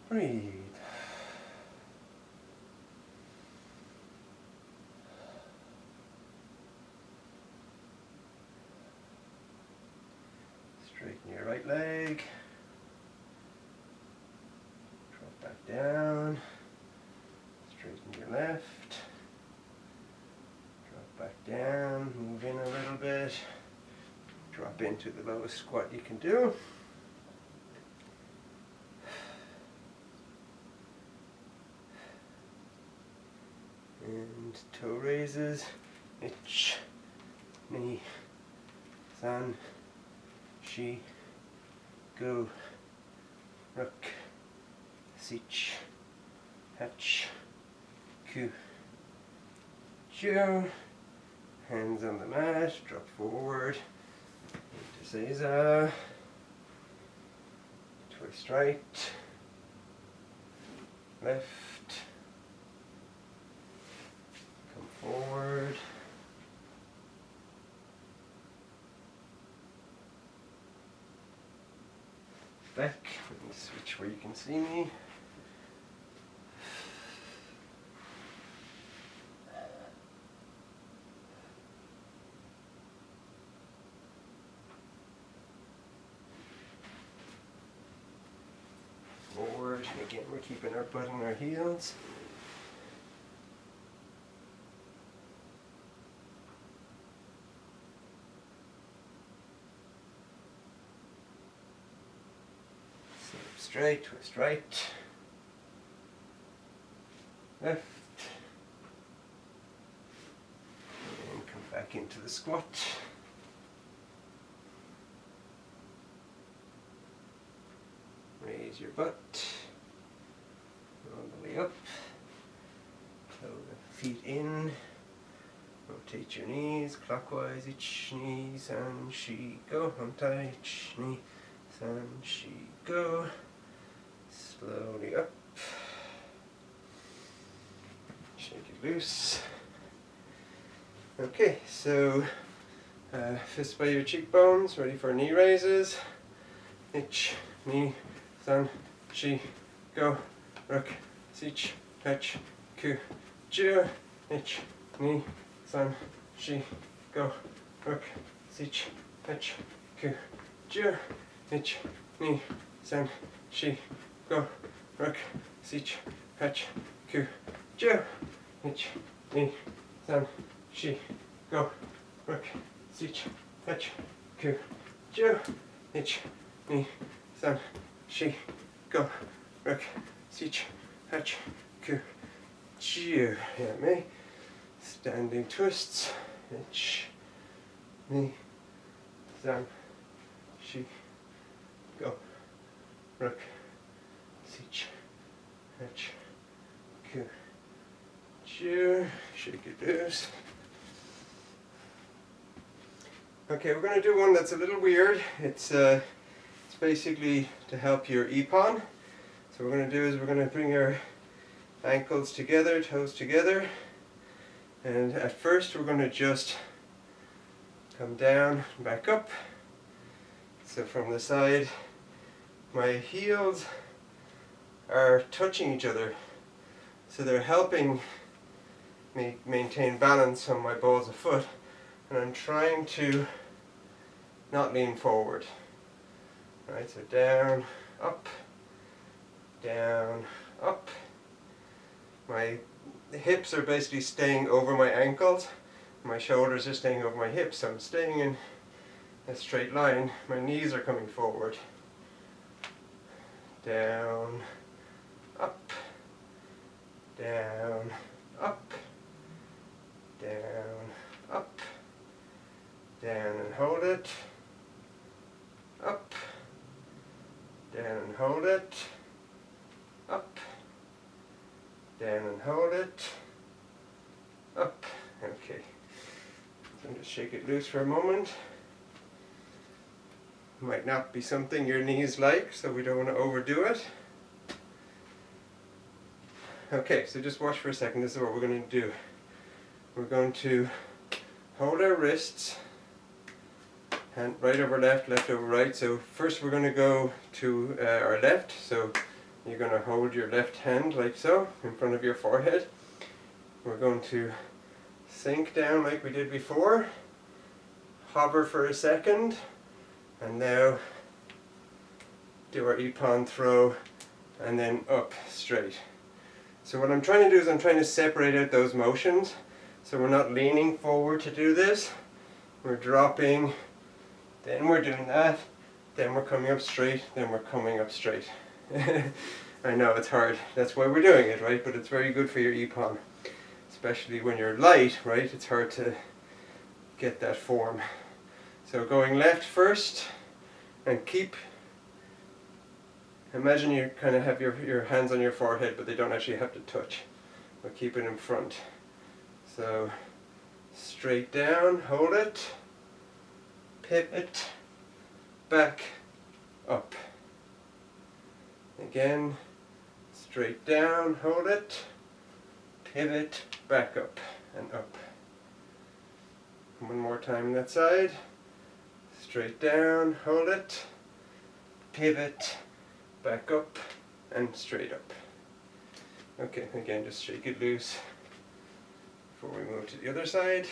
Breathe. Straighten your right leg. Drop back down. Straighten your left. Drop back down. Move in a little bit. Drop into the lowest squat you can do. And toe raises. Ich, ni, san, shi, go, rook, sich, hatch, ku, jo. Hands on the mat, drop forward, into Eizan, twist right, left, come forward, back, let me switch where you can see me. Forward, again we're keeping our butt on our heels. straight, twist right, left, and come back into the squat. Raise your butt all the way up, toe the feet in, rotate your knees clockwise, each knee, san, shi, go, untie, each knee, san, shi, go, slowly up, shake it loose. Okay, so fists by your cheekbones, ready for knee raises, each knee, san, shi, go, rook, sich, fetch, ku, ju, ich, ni, san, shi, go, rook, sich, fetch, ku, ju, ich, ni, san, shi, go, rook, sich, fetch, ku, ju, ich, ni, san, shi, go, rook, sich, fetch, ku, ju, ich, ni, san, shi, go, rook, sich, fetch, ku, ju. Yeah, me. Standing twists. Ich, ni, san, shi, go, rook, sich, fetch, ku, ju. Shake it loose. Okay, we're going to do one that's a little weird. It's basically to help your epon. So what we're going to do is we're going to bring our ankles together, toes together, and at first we're going to just come down and back up. So from the side, my heels are touching each other, so they're helping me maintain balance on my balls of foot, and I'm trying to not lean forward. Right, so down, up, up. My hips are basically staying over my ankles. My shoulders are staying over my hips, so I'm staying in a straight line. My knees are coming forward. Down, up, down, up, down, up, down and hold it, up, down and hold it, up, down and hold it, up. Okay, so I'm just shake it loose for a moment. Might not be something your knees like, so we don't want to overdo it. Okay, so just watch for a second. This is what we're going to do. We're going to hold our wrists, hand right over left, left over right. So first we're going to go to our left. So you're going to hold your left hand like so in front of your forehead. We're going to sink down like we did before, hover for a second, and now do our epon throw and then up straight. So what I'm trying to do is I'm trying to separate out those motions. So we're not leaning forward to do this. We're dropping, then we're doing that, then we're coming up straight, then we're coming up straight. I know it's hard. That's why we're doing it, right? But it's very good for your epon. Especially when you're light, right? It's hard to get that form. So going left first, and keep, imagine you kind of have your hands on your forehead, but they don't actually have to touch. But keep it in front. So straight down, hold it, pivot, back, up. Again, straight down, hold it, pivot, back up and up. One more time on that side. Straight down, hold it, pivot, back up and straight up. Okay, again, just shake it loose before we move to the other side.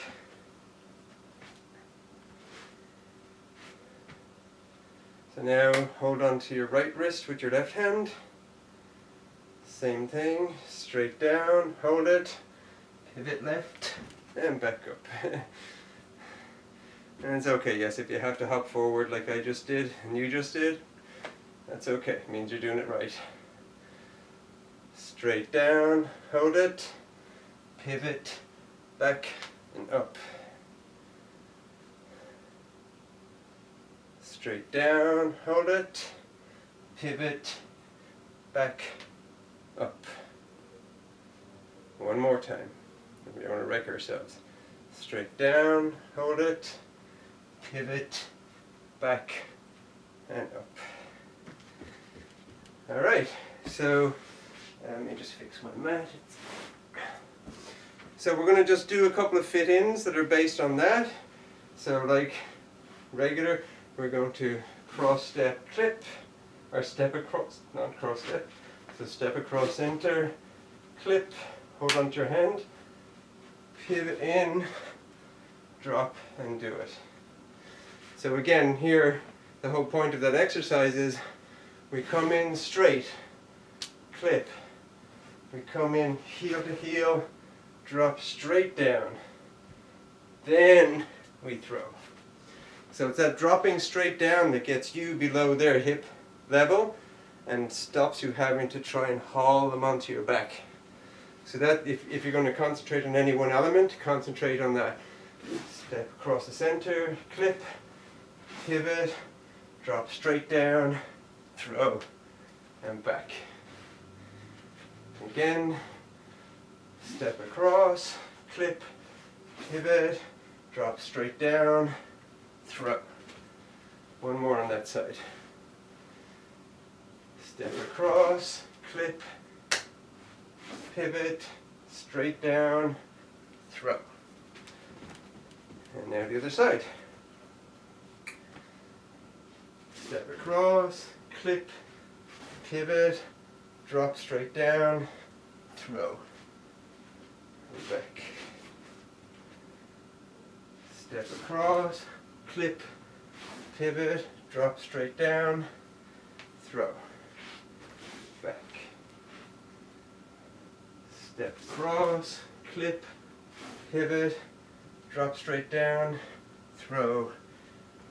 So now hold on to your right wrist with your left hand. Same thing, straight down, hold it, pivot left and back up. And it's okay, yes, if you have to hop forward like I just did and you just did, That's okay, it means you're doing it right. Straight down, hold it, pivot, back and up. Straight down, hold it, pivot, back, up. One more time. We don't want to wreck ourselves. Straight down, hold it, pivot, back, and up. Alright, so let me just fix my mat. So we're going to just do a couple of fit-ins that are based on that. So like regular, we're going to cross step clip, or step across, not cross step. So step across center, clip, hold onto your hand, pivot in, drop and do it. So again here, the whole point of that exercise is we come in straight, clip, we come in heel to heel, drop straight down, then we throw. So it's that dropping straight down that gets you below their hip level and stops you having to try and haul them onto your back. So that if you're going to concentrate on any one element, concentrate on that. Step across the center, clip, pivot, drop straight down, throw, and back. Again, step across, clip, pivot, drop straight down, throw. One more on that side. Step across, clip, pivot, straight down, throw. And now the other side. Step across, clip, pivot, drop straight down, throw. And back. Step across, clip, pivot, drop straight down, throw. Back. Step across, clip, pivot, drop straight down, throw,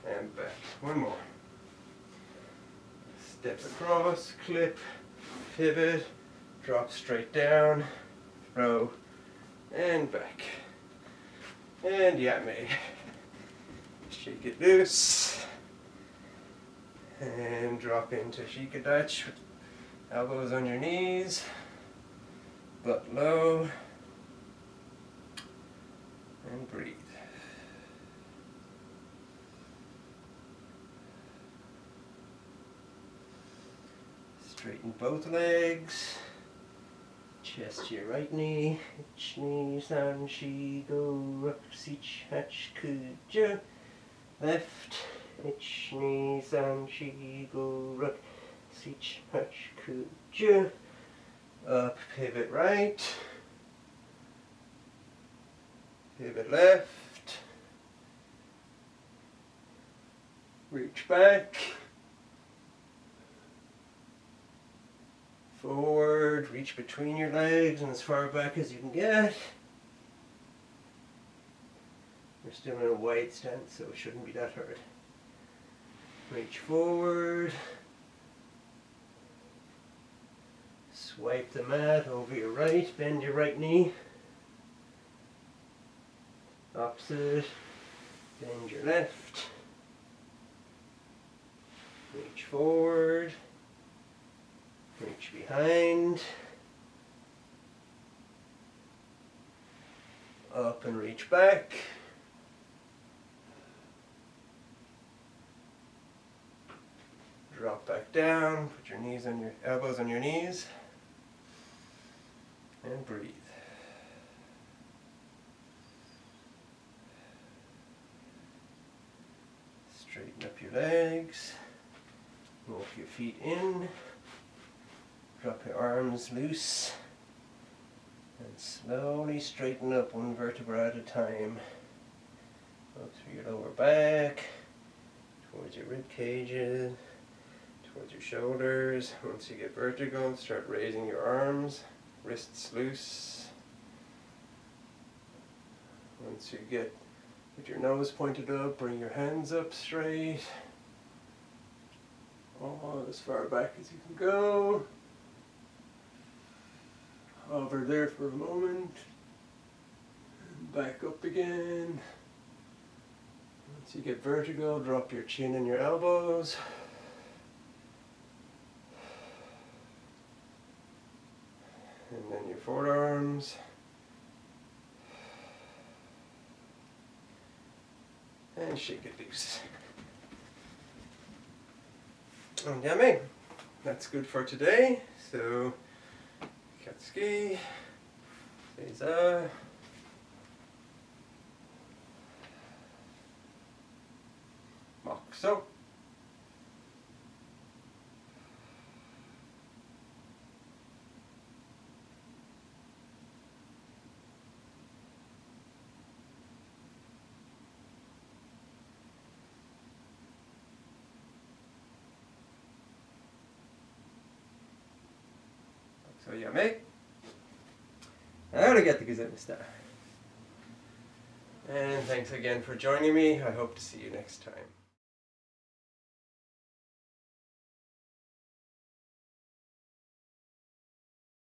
and back. One more. Step across, clip, pivot, drop straight down, throw, and back. And yummy. Shake it loose. And drop into Shika Dutch. Elbows on your knees. Butt low. And breathe. Straighten both legs. Chest to your right knee. Ich knee san shi go rook sich hatch kuja. Left. Ich knee san shi go rook sich hatch kuja. Up, pivot right. Pivot left. Reach back. Forward, reach between your legs and as far back as you can get. We're still in a wide stance, so it shouldn't be that hard. Reach forward. Swipe the mat over your right, bend your right knee. Opposite, bend your left. Reach forward. Reach behind. Up and reach back. Drop back down. Put your knees on your elbows on your knees. And breathe. Straighten up your legs. Walk your feet in. Drop your arms loose. And slowly straighten up one vertebra at a time. Go through your lower back, towards your rib cages, towards your shoulders. Once you get vertical, start raising your arms, wrists loose. Once you get with your nose pointed up, bring your hands up straight. All as far back as you can go. Hover there for a moment. And back up again. Once you get vertical, drop your chin and your elbows. And then your forearms. And shake it loose. And yummy. That's good for today. So, Katsuki, Eizan, Mokuso. So yummy. Arigatou gozaimashita. And thanks again for joining me. I hope to see you next time.